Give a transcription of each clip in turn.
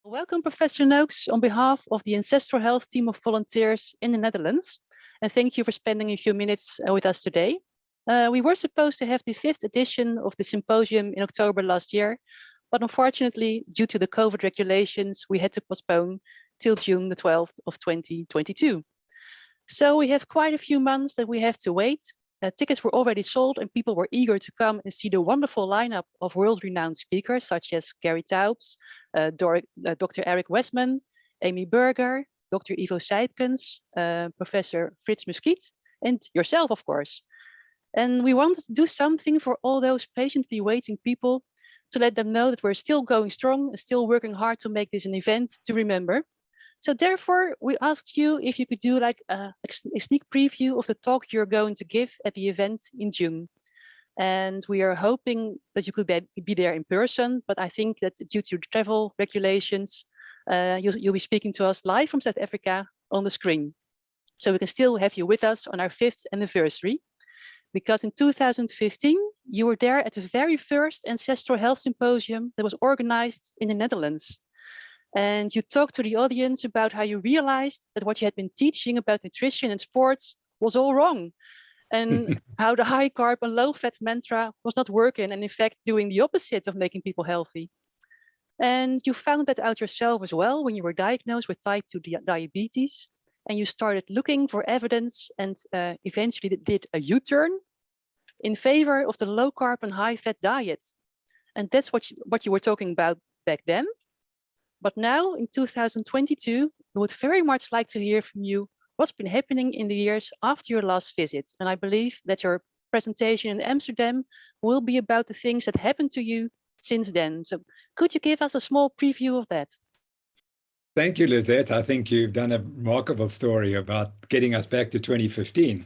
Welcome, Professor Noakes, on behalf of the Ancestral Health team of volunteers in the Netherlands. And thank you for spending a few minutes with us today. We were supposed to have the 5th edition of the symposium in October last year, but unfortunately, due to the COVID regulations, we had to postpone till June the 12th of 2022. So we have quite a few months that we have to wait. Tickets were already sold and people were eager to come and see the wonderful lineup of world-renowned speakers such as Gary Taubes, Dr. Eric Westman, Amy Berger, Dr. Ivo Sijpkens, Professor Frits Muskiet, and yourself, of course. And we wanted to do something for all those patiently waiting people to let them know that we're still going strong and still working hard to make this an event to remember. So therefore, we asked you if you could do like a sneak preview of the talk you're going to give at the event in June. And we are hoping that you could be there in person, but I think that due to travel regulations, you'll be speaking to us live from South Africa on the screen. So we can still have you with us on our 5th anniversary, because in 2015, you were there at the very first Ancestral Health Symposium that was organized in the Netherlands. And you talked to the audience about how you realized that what you had been teaching about nutrition and sports was all wrong. And how the high carb and low fat mantra was not working and in fact doing the opposite of making people healthy. And you found that out yourself as well when you were diagnosed with type 2 diabetes. And you started looking for evidence and eventually did a U-turn in favor of the low carb and high fat diet. And that's what you were talking about back then. But now in 2022, we would very much like to hear from you what's been happening in the years after your last visit. And I believe that your presentation in Amsterdam will be about the things that happened to you since then. So could you give us a small preview of that? Thank you, Lizette. I think you've done a remarkable story about getting us back to 2015.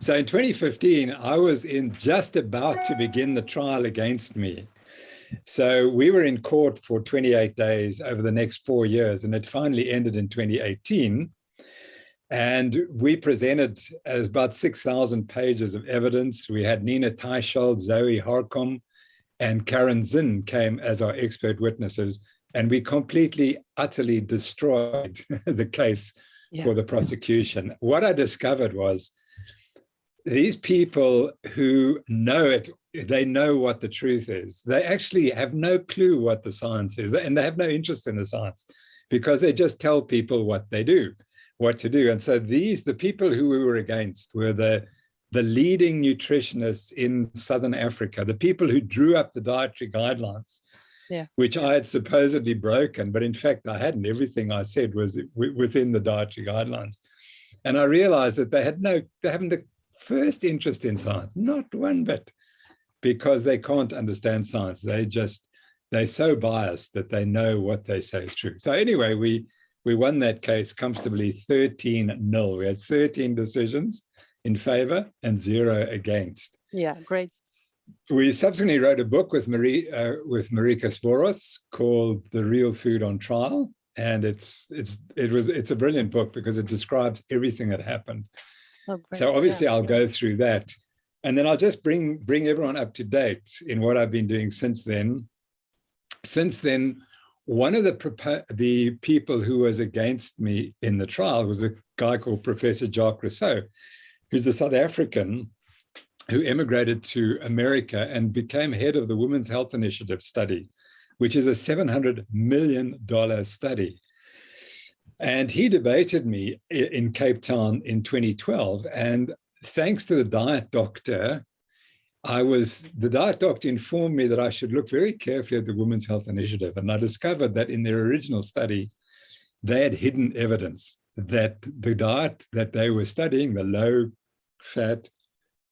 So in 2015, I was just about to begin the trial against me. So we were in court for 28 days over the next 4 years, and it finally ended in 2018. And we presented as about 6,000 pages of evidence. We had Nina Teichold, Zoe Harcom, and Karen Zinn came as our expert witnesses, and we completely, utterly destroyed the case for the prosecution. What I discovered was these people who know it, they know what the truth is. They actually have no clue what the science is, and they have no interest in the science because they just tell people what to do. And so the people who we were against were the leading nutritionists in Southern Africa, the people who drew up the dietary guidelines, which I had supposedly broken, but in fact I hadn't. Everything I said was within the dietary guidelines. And I realized that they haven't the first interest in science, not one bit, because they can't understand science. They're so biased that they know what they say is true. So anyway, we won that case comfortably 13-0. We had 13 decisions in favor and 0 against. Yeah, great. We subsequently wrote a book with Marika Sporos called The Real Food on Trial. And it's a brilliant book because it describes everything that happened. Oh, so obviously I'll go through that. And then I'll just bring everyone up to date in what I've been doing since then. Since then, one of the people who was against me in the trial was a guy called Professor Jacques Rousseau, who's a South African who immigrated to America and became head of the Women's Health Initiative study, which is a $700 million study. And he debated me in Cape Town in 2012. And thanks to the diet doctor, the diet doctor informed me that I should look very carefully at the Women's Health Initiative. And I discovered that in their original study, they had hidden evidence that the diet that they were studying, the low fat,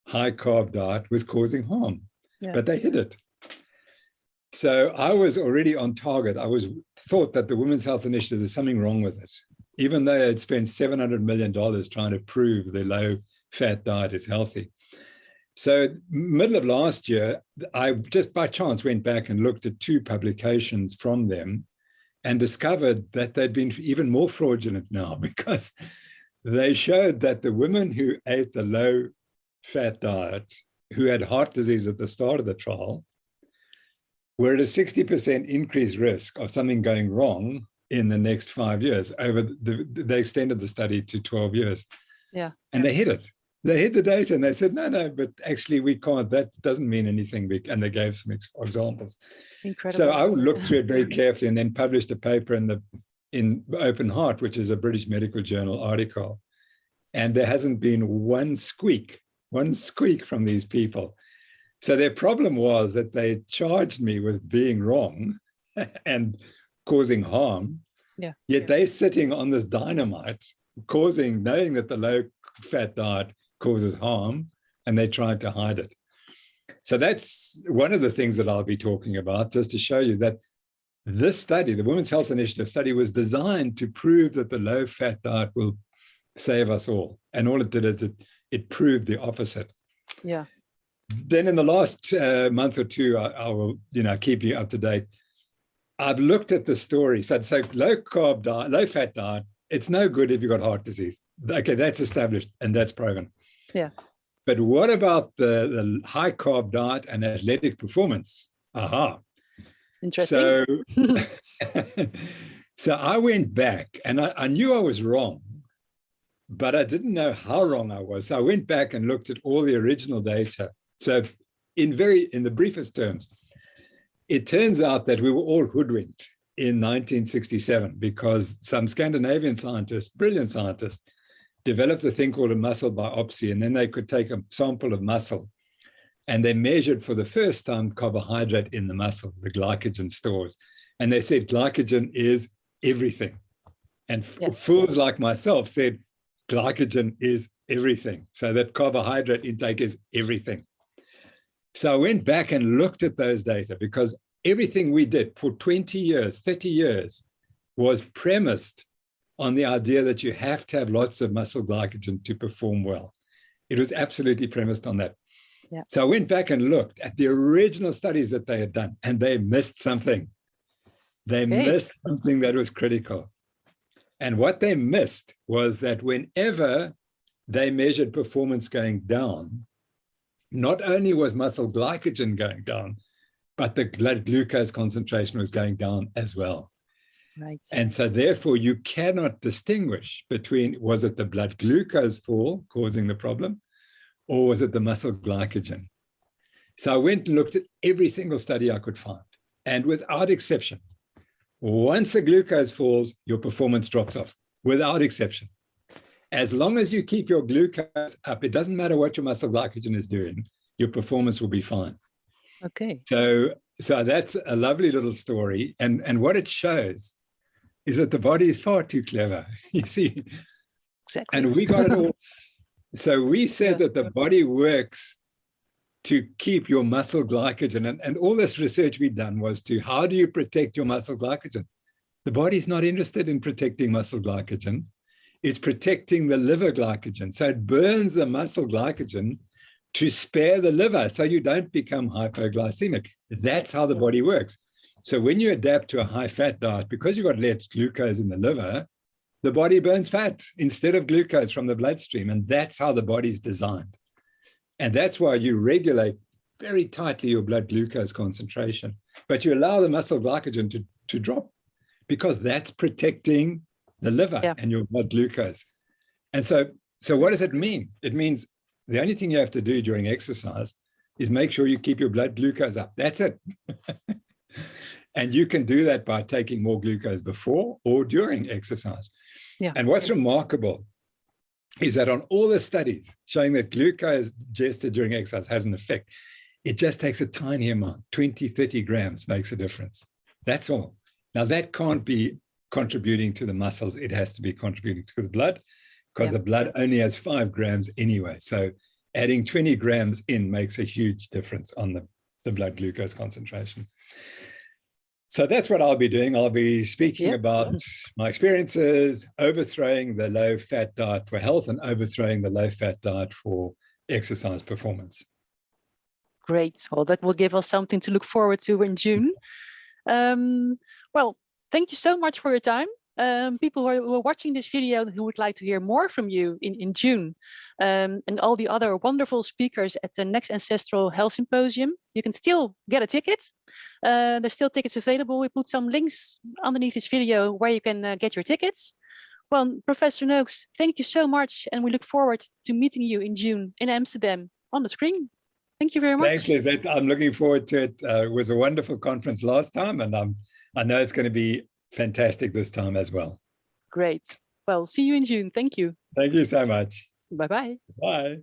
high carb diet, was causing harm, but they hid it. So I was already on target. I thought that the Women's Health Initiative, there's something wrong with it, even though they'd spent $700 million trying to prove the low-fat diet is healthy. So middle of last year, I just by chance went back and looked at 2 publications from them and discovered that they'd been even more fraudulent now, because they showed that the women who ate the low-fat diet, who had heart disease at the start of the trial, were at a 60% increased risk of something going wrong in the next 5 years. They extended the study to 12 years. Yeah. And they hit it. They hit the data and they said, no, but actually we can't. That doesn't mean anything. And they gave some examples. Incredible. So I looked through it very carefully and then published a paper in Open Heart, which is a British Medical Journal article. And there hasn't been one squeak from these people. So their problem was that they charged me with being wrong and causing harm. Yeah. Yet they're sitting on this dynamite, knowing that the low-fat diet causes harm, and they tried to hide it. So that's one of the things that I'll be talking about, just to show you that this study, the Women's Health Initiative study, was designed to prove that the low-fat diet will save us all. And all it did is it proved the opposite. Yeah. Then in the last month or two, I will, keep you up to date. I've looked at the story. So low-carb diet, low-fat diet, it's no good if you've got heart disease. Okay, that's established and that's proven. Yeah. But what about the high-carb diet and athletic performance? Aha. Interesting. So I went back and I knew I was wrong, but I didn't know how wrong I was. So I went back and looked at all the original data. So in the briefest terms, it turns out that we were all hoodwinked in 1967 because some Scandinavian scientists, brilliant scientists, developed a thing called a muscle biopsy, and then they could take a sample of muscle and they measured for the first time carbohydrate in the muscle, the glycogen stores. And they said glycogen is everything. And fools like myself said glycogen is everything. So that carbohydrate intake is everything. So I went back and looked at those data because everything we did for 20 years, 30 years was premised on the idea that you have to have lots of muscle glycogen to perform well. It was absolutely premised on that. Yeah. So I went back and looked at the original studies that they had done, and they missed something. They missed something that was critical. And what they missed was that whenever they measured performance going down, not only was muscle glycogen going down, but the blood glucose concentration was going down as well. Right. And so therefore you cannot distinguish between, was it the blood glucose fall causing the problem, or was it the muscle glycogen? So I went and looked at every single study I could find. And without exception, once the glucose falls, your performance drops off, without exception. As long as you keep your glucose up, it doesn't matter what your muscle glycogen is doing, your performance will be fine. Okay. So that's a lovely little story. And what it shows is that the body is far too clever, you see. Exactly. And we got it all. So we said that the body works to keep your muscle glycogen. And all this research we've done was to, how do you protect your muscle glycogen? The body's not interested in protecting muscle glycogen. It's protecting the liver glycogen. So it burns the muscle glycogen to spare the liver so you don't become hypoglycemic. That's how the body works. So when you adapt to a high-fat diet, because you've got less glucose in the liver, the body burns fat instead of glucose from the bloodstream. And that's how the body's designed. And that's why you regulate very tightly your blood glucose concentration, but you allow the muscle glycogen to drop because that's protecting the liver and your blood glucose. And so what does it mean? It means the only thing you have to do during exercise is make sure you keep your blood glucose up. That's it. And you can do that by taking more glucose before or during exercise. Yeah. And what's remarkable is that on all the studies showing that glucose ingested during exercise has an effect, it just takes a tiny amount, 20, 30 grams makes a difference. That's all. Now that can't be contributing to the muscles. It has to be contributing to the blood because the blood only has 5 grams anyway. So adding 20 grams in makes a huge difference on the blood glucose concentration. So that's what I'll be doing. I'll be speaking about my experiences, overthrowing the low-fat diet for health and overthrowing the low-fat diet for exercise performance. Great. Well, that will give us something to look forward to in June. Well, thank you so much for your time. people who are watching this video who would like to hear more from you in June, and all the other wonderful speakers at the next Ancestral Health Symposium, you can still get a ticket. There's still tickets available. We put some links underneath this video where you can get your tickets. Well, Professor Noakes, thank you so much, and we look forward to meeting you in June in Amsterdam on the screen. Thank you very much. Thanks, Lizette. I'm looking forward to it. It was a wonderful conference last time, and I know it's going to be fantastic this time as well. Great. Well, see you in June. Thank you. Thank you so much. Bye-bye. Bye.